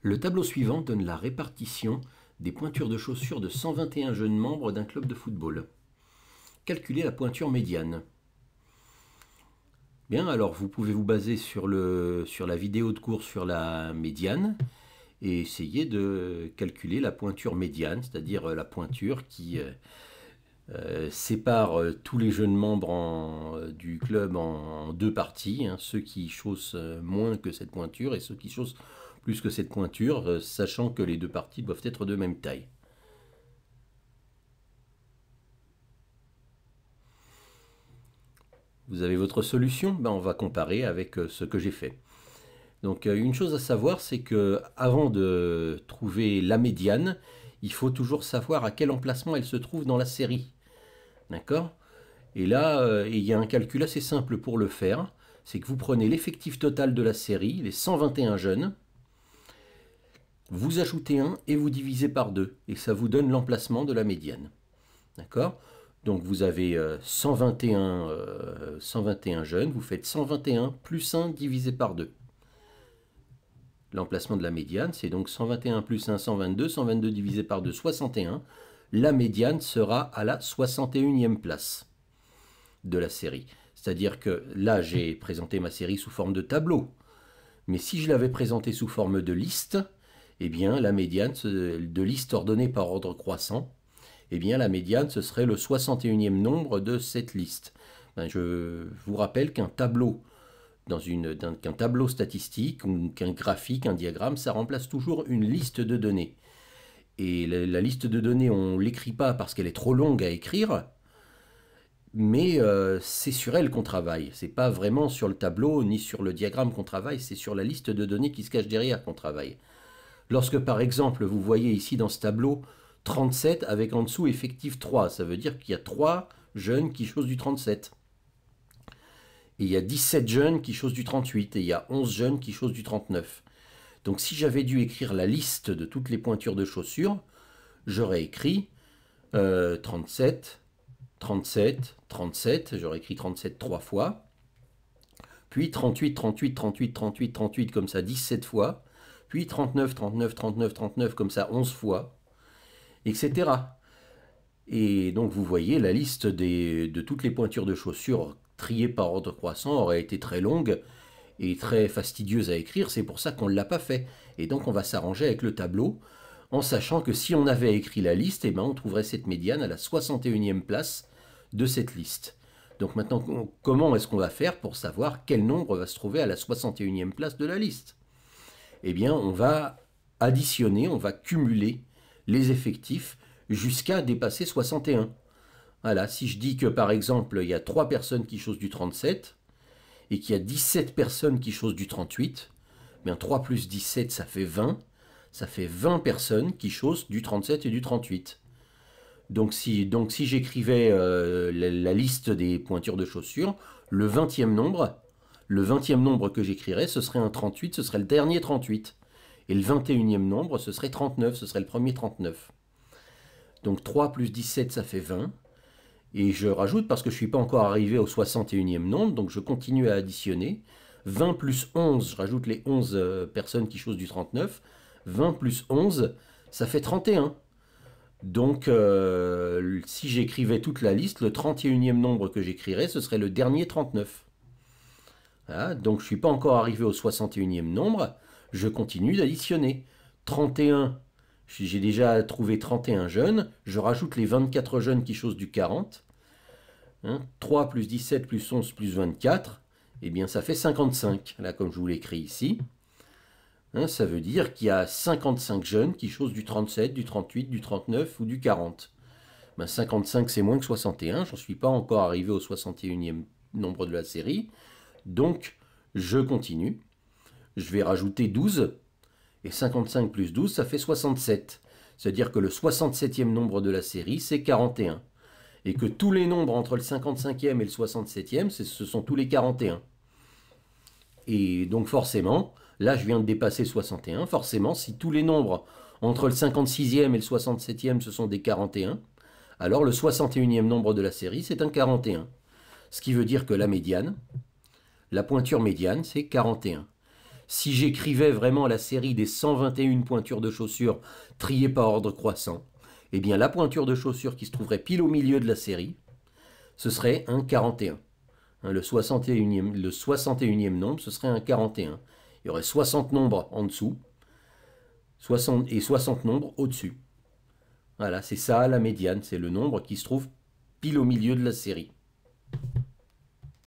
Le tableau suivant donne la répartition des pointures de chaussures de 121 jeunes membres d'un club de football. Calculez la pointure médiane. Bien, alors vous pouvez vous baser sur la vidéo de cours sur la médiane et essayer de calculer la pointure médiane, c'est-à-dire la pointure qui sépare tous les jeunes membres du club en deux parties, ceux qui chaussent moins que cette pointure et ceux qui chaussent plus que cette pointure, sachant que les deux parties doivent être de même taille. Vous avez votre solution? On va comparer avec ce que j'ai fait. Donc une chose à savoir, c'est que avant de trouver la médiane, il faut toujours savoir à quel emplacement elle se trouve dans la série. D'accord? Et là, il y a un calcul assez simple pour le faire. C'est que vous prenez l'effectif total de la série, les 121 jeunes, vous ajoutez 1 et vous divisez par 2. Et ça vous donne l'emplacement de la médiane. D'accord? Donc vous avez 121 jeunes, vous faites 121 plus 1 divisé par 2. L'emplacement de la médiane, c'est donc 121 plus 1, 122, 122 divisé par 2, 61. La médiane sera à la 61e place de la série. C'est-à-dire que là, j'ai présenté ma série sous forme de tableau. Mais si je l'avais présentée sous forme de liste, eh bien la médiane de liste ordonnée par ordre croissant, eh bien la médiane, ce serait le 61e nombre de cette liste. Je vous rappelle qu'un tableau, qu'un tableau statistique, ou qu'un graphique, un diagramme, ça remplace toujours une liste de données. Et la liste de données, on ne l'écrit pas parce qu'elle est trop longue à écrire, mais c'est sur elle qu'on travaille. C'est pas vraiment sur le tableau ni sur le diagramme qu'on travaille, c'est sur la liste de données qui se cache derrière qu'on travaille. Lorsque par exemple vous voyez ici dans ce tableau 37 avec en dessous effectif 3, ça veut dire qu'il y a 3 jeunes qui chaussent du 37. Et il y a 17 jeunes qui chaussent du 38 et il y a 11 jeunes qui chaussent du 39. Donc si j'avais dû écrire la liste de toutes les pointures de chaussures, j'aurais écrit 37, 37, 37, j'aurais écrit 37 3 fois, puis 38, 38, 38, 38, 38 comme ça 17 fois, puis 39, 39, 39, 39 comme ça 11 fois, etc. Et donc vous voyez, la liste de toutes les pointures de chaussures triées par ordre croissant aurait été très longue et très fastidieuse à écrire, c'est pour ça qu'on ne l'a pas fait. Et donc on va s'arranger avec le tableau, en sachant que si on avait écrit la liste, eh ben on trouverait cette médiane à la 61e place de cette liste. Donc maintenant, comment est-ce qu'on va faire pour savoir quel nombre va se trouver à la 61e place de la liste? Eh bien, on va additionner, on va cumuler les effectifs jusqu'à dépasser 61. Voilà, si je dis que par exemple, il y a 3 personnes qui chaussent du 37 et qu'il y a 17 personnes qui chaussent du 38, bien 3 plus 17, ça fait 20. Ça fait 20 personnes qui chaussent du 37 et du 38. Donc si j'écrivais la liste des pointures de chaussures, le 20e nombre que j'écrirais, ce serait un 38, ce serait le dernier 38. Et le 21e nombre, ce serait 39, ce serait le premier 39. Donc 3 plus 17, ça fait 20. Et je rajoute, parce que je ne suis pas encore arrivé au 61e nombre, donc je continue à additionner. 20 plus 11, je rajoute les 11 personnes qui chaussent du 39. 20 plus 11, ça fait 31. Donc, si j'écrivais toute la liste, le 31e nombre que j'écrirais, ce serait le dernier 39. Voilà, donc je ne suis pas encore arrivé au 61e nombre, je continue d'additionner. 31, j'ai déjà trouvé 31 jeunes, je rajoute les 24 jeunes qui chaussent du 40. 3 plus 17 plus 11 plus 24, eh bien ça fait 55, là comme je vous l'écris ici. Ça veut dire qu'il y a 55 jeunes qui chaussent du 37, du 38, du 39 ou du 40. 55 c'est moins que 61, j'en suis pas encore arrivé au 61e nombre de la série. Donc je continue, je vais rajouter 12, et 55 plus 12 ça fait 67. C'est-à-dire que le 67e nombre de la série c'est 41. Et que tous les nombres entre le 55e et le 67e, ce sont tous les 41. Et donc forcément, là je viens de dépasser 61, forcément si tous les nombres entre le 56e et le 67e ce sont des 41, alors le 61e nombre de la série c'est un 41. Ce qui veut dire que la médiane, la pointure médiane c'est 41. Si j'écrivais vraiment la série des 121 pointures de chaussures triées par ordre croissant, eh bien la pointure de chaussure qui se trouverait pile au milieu de la série, ce serait un 41. Le 61e nombre, ce serait un 41. Il y aurait 60 nombres en dessous 60 nombres au-dessus. Voilà, c'est ça la médiane, c'est le nombre qui se trouve pile au milieu de la série.